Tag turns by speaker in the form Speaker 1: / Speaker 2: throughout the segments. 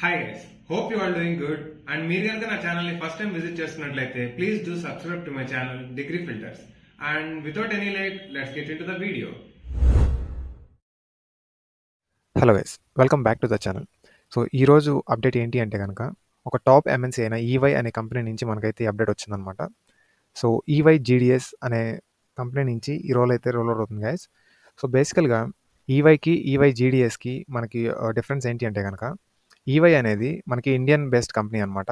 Speaker 1: Hi guys, hope you are doing good. And మీరు కనుక నా ఛానల్ని ఫస్ట్ టైం విజిట్ చేస్తున్నట్లయితే please do subscribe to my channel degree filters. And without any late, let's get into the video.
Speaker 2: Hello guys, welcome back to the channel. So ఈరోజు update ఏంటి అంటే కనుక ఒక టాప్ ఎంఎన్సీ అయిన EY అనే company నుంచి మనకైతే ఈ అప్డేట్ వచ్చిందనమాట. సో ఈవై జీడిఎస్ అనే కంపెనీ నుంచి ఈ రోల్ అయితే రోల్ అవుట్ అవుతుంది గైస్. సో బేసికల్గా ఈవైకి ఈవై జీడిఎస్కి మనకి డిఫరెన్స్ ఏంటి అంటే కనుక ఈవై అనేది మనకి ఇండియన్ బేస్డ్ కంపెనీ అనమాట.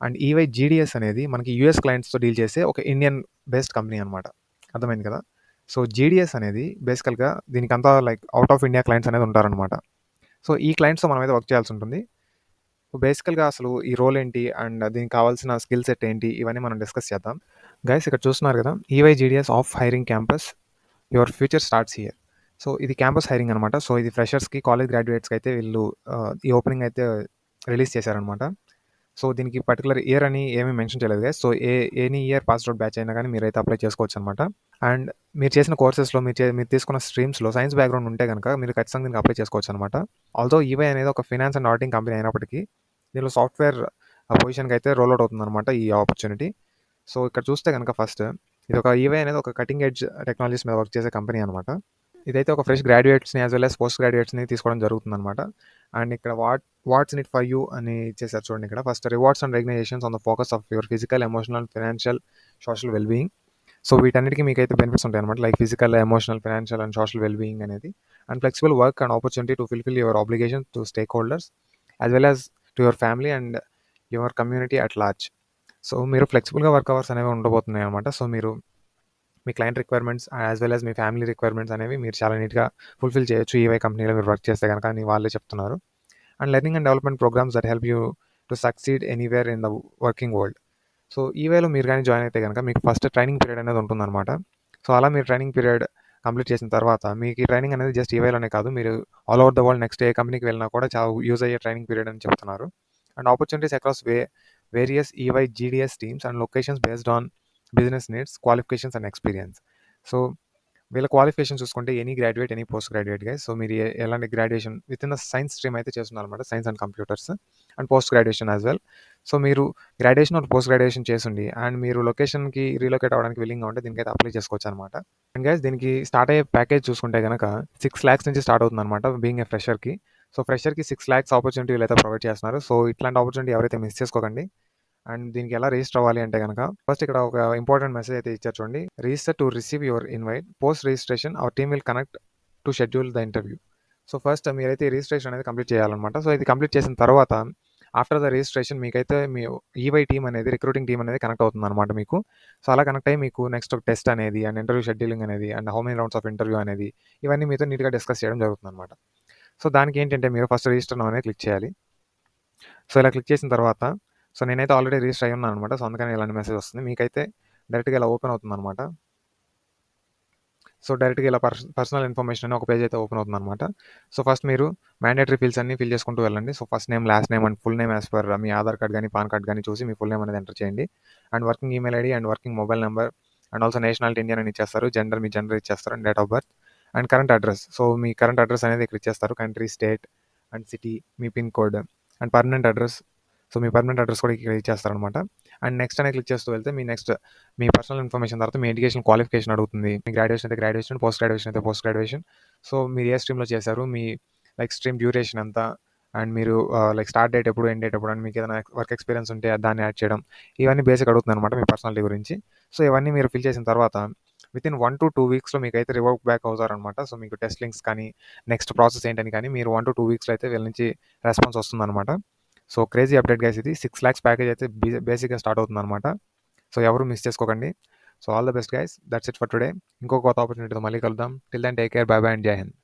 Speaker 2: అండ్ ఈవై జీడిఎస్ అనేది మనకి యూఎస్ క్లయింట్స్తో డీల్ చేసే ఒక ఇండియన్ బేస్డ్ కంపెనీ అనమాట. అర్థమైంది కదా. సో జీడిఎస్ అనేది బేసికల్గా దీనికంతా like out of India clients అనేది ఉంటారనమాట. సో ఈ క్లయింట్స్తో మనమైతే వర్క్ చేయాల్సి ఉంటుంది. సో బేసికల్గా అసలు ఈ రోల్ ఏంటి అండ్ దీనికి కావాల్సిన స్కిల్ సెట్ ఏంటి ఇవన్నీ మనం డిస్కస్ చేద్దాం. గైస్ ఇక్కడ చూస్తున్నారు కదా, EY GDS of hiring campus your future starts here. So ఇది క్యాంపస్ హైరింగ్ అనమాట. సో ఇది ఫ్రెషర్స్కి, కాలేజ్ గ్రాడ్యుయేట్స్కి అయితే వీళ్ళు ఈ ఓపెనింగ్ అయితే రిలీజ్ చేశారనమాట. సో దీనికి పర్టికులర్ ఇయర్ అని ఏమీ మెన్షన్ చేయలేదు guys. So any year pass out batch అయినా కానీ మీరైతే అప్లై చేసుకోవచ్చు అనమాట. అండ్ మీరు చేసిన కోర్సెస్లో మీరు తీసుకున్న స్ట్రీమ్స్లో సైన్స్ బ్యాక్గ్రౌండ్ ఉంటే కనుక మీరు ఖచ్చితంగా దీనికి అప్లై చేసుకోవచ్చు అనమాట. ఆల్దో ఈవై అనేది ఒక ఫైనాన్స్ అండ్ ఆడిటింగ్ కంపెనీ అయినప్పటికీ దీనిలో సాఫ్ట్వేర్ పొజిషన్కి అయితే రోల్ అవుట్ అవుతుంది అనమాట ఈ ఆపర్చునిటీ. సో ఇక్కడ చూస్తే కనుక ఫస్ట్ ఇది ఒక ఈవై అనేది ఒక కటింగ్ ఎడ్జ్ టెక్నాలజీస్ మీద వర్క్ చేసే కంపెనీ అనమాట. ఇదైతే ఒక ఫ్రెష్ గ్రాడ్యుయేట్స్ని యాజ్ వెల్ యాజ్ పోస్ట్ గ్రాడ్యుయేట్స్ని తీసుకోవడం జరుగుతుంది అనమాట. అండ్ ఇక్కడ what's in it for you అని ఇచ్చేసారు చూడండి. ఇక్కడ first rewards and recognitions on the focus of your physical, emotional, financial, social wellbeing. So వీటన్నిటికీ మీకు అయితే బెనిఫిట్స్ ఉంటాయి అనమాట, like physical, emotional, financial and social wellbeing అనేది. And flexible work and opportunity to fulfil your obligation to stakeholders as well as to your family and your community at large. So మీరు ఫ్లెక్సిబుల్గా work hours అనేవి ఉండబోతున్నాయి అనమాట. So మీరు మీ client requirements as well as మీ family requirements అనేవి మీరు చాలా నీట్గా ఫుల్ఫిల్ చేయొచ్చు ఈవై కంపెనీలో మీరు వర్క్ చేస్తే కనుక అని వాళ్ళే చెప్తున్నారు. And learning and development programmes that help you to succeed anywhere in the working world. So ఈవైలో మీరు కానీ జాయిన్ అయితే కనుక మీకు ఫస్ట్ ట్రైనింగ్ పీరియడ్ అనేది ఉంటుందన్నమాట. సో అలా మీరు ట్రైనింగ్ పీరియడ్ కంప్లీట్ చేసిన తర్వాత మీకు ఈ ట్రైనింగ్ అనేది జస్ట్ ఈవైలోనే కాదు, మీరు all over the world next ఏ కంపెనీకి వెళ్ళినా కూడా చాలా యూజ్ అయ్యే ట్రైనింగ్ పీరియడ్ అని చెప్తున్నారు. And opportunities across various EY GDS teams and locations based on business needs, qualifications and experience. So వీళ్ళ క్వాలిఫికేషన్ చూసుకుంటే any graduate, any post graduate guys. So మీరు ఎలాంటి graduation within the science stream అయితే చేస్తున్నారు అనమాట, science and computers and post graduation as well. So మీరు graduation or post graduation చేసిండి and మీరు లొకేషన్కి రీలొకేట్ అవ్వడానికి విల్లింగ్గా ఉంటే దీనికైతే అప్లై చేసుకోవచ్చు అనమాట. అండ్ గైస్ దీనికి స్టార్ట్ అయ్యే ప్యాకేజ్ చూసుకుంటే కనుక 6 lakhs నుంచి స్టార్ట్ అవుతుంది అనమాట బీయింగ్ ఏ ఫ్రెషర్కి. సో ఫ్రెషర్కి 6 lakhs ఆపర్చునిటీ వీళ్ళైతే ప్రొవైడ్ చేస్తున్నారు. సో ఇట్లాంటి ఆపర్చునిటీ ఎవరైతే మిస్ చేసుకోకండి. అండ్ దీనికి ఎలా రిజిస్టర్ అవ్వాలి అంటే కనుక ఫస్ట్ ఇక్కడ ఒక ఇంపార్టెంట్ మెసేజ్ అయితే ఇచ్చారు చూడండి, register to receive your invite, post registration our team will connect to schedule the interview. So first మీరైతే రిజిస్ట్రేషన్ అనేది కంప్లీట్ చేయాలన్నమాట. సో ఇది కంప్లీట్ చేసిన తర్వాత ఆఫ్టర్ ద రిజిస్ట్రేషన్ మీకైతే మీ ఈవై టీమ్ అనేది, రిక్రూటింగ్ టీమ్ అనేది కనెక్ట్ అవుతుంది అనమాట మీకు. సో అలా కనెక్ట్ అయ్యి మీకు నెక్స్ట్ ఒక టెస్ట్ అనేది అండ్ ఇంటర్వ్యూ షెడ్యూలింగ్ అనేది and how many rounds of interview అనేది ఇవన్నీ మీతో నీట్గా డిస్కస్ చేయడం జరుగుతుంది అనమాట. సో దానికి ఏంటంటే మీరు ఫస్ట్ రిజిస్టర్ అనేది క్లిక్ చేయాలి. సో ఇలా క్లిక్ చేసిన తర్వాత సో నేనైతే ఆల్రెడీ రిజిస్టర్ అయ్యి ఉన్నాను అనమాట. సో అందుకని ఇలాంటి మెసేజ్ వస్తుంది. మీకైతే డైరెక్ట్గా ఇలా ఓపెన్ అవుతుంది అనమాట. సో డైరెక్ట్గా ఇలా పర్సనల్ ఇన్ఫర్మేషన్ అని ఒక పేజ్ అయితే ఓపెన్ అవుతుంది అనమాట. సో ఫస్ట్ మీరు మ్యాండేటరీ ఫీల్డ్స్ అన్ని ఫిల్ చేసుకుంటూ వెళ్ళండి. So first name, last name and full name as per me Aadhaar card కానీ పాన్ కార్డ్ కానీ చూసి మీ ఫుల్ నేమ్ అనేది ఎంటర్ చేయండి. And working email ID and working mobile number and also nationality Indian అని ఇచ్చేస్తారు. జెండర్ మీ gender ఇచ్చేస్తారు and date of birth and current address. So me current address అనేది ఇక్కడ ఇచ్చేస్తారు, country, state and city, me pin code and permanent address. So me permanent address కూడా ఇక్కడ ఇచ్చేస్తారనమాట. And next అనేది click చేస్తూ వెళ్తే మీ పర్సనల్ ఇన్ఫర్మేషన్ తర్వాత మీ ఎడ్యుకేషన్ క్వాలిఫికేషన్ అడుగుతుంది. మీ గ్రాడ్యుయేషన్ అయితే గ్రాడ్యుయేషన్, పోస్ట్ గ్రాడ్యుయేషన్ అయితే పోస్ట్ గ్రాడ్యుయేషన్. సో మీరు ఏ స్ట్రీమ్లో చేశారు, మీ లైక్ స్ట్రీమ్ డ్యూరేషన్ ఎంత అండ్ మీరు లైక్ స్టార్ట్ డేట్ ఎప్పుడు, ఎండ్ డేట్ ఎప్పుడు అండ్ మీకు ఏదైనా వర్క్ ఎక్స్పీరియన్స్ ఉంటే దాన్ని యాడ్ చేయడం, ఇవన్నీ బేసిక్ అడుగుతుంది అనమాట మీ పర్సనాలిటీ గురించి. సో ఇవన్నీ మీరు ఫిల్ చేసిన తర్వాత వితిన్ 1 to 2 weeksలో మీకు అయితే రివర్క్ బ్యాక్ అవుతారనమాట. సో మీకు టెస్ట్ లింక్స్ కానీ నెక్స్ట్ ప్రాసెస్ ఏంటని కానీ మీరు 1 to 2 weeksలో అయితే వీళ్ళ నుంచి రెస్పాన్స్ వస్తుందన్నమాట. సో క్రేజీ అప్డేట్ గైస్ ఇది. 6 lakhs ప్యాకేజ్ అయితే బేసిక్గా స్టార్ట్ అవుతుంది అనమాట. సో ఎవరు మిస్ చేసుకోకండి. So all the best guys, that's it for today. ఇంకొక కొత్త ఆపర్చునిటీతో మళ్ళీ కలుద్దాం. Till then take care, bye bye and Jai Hind.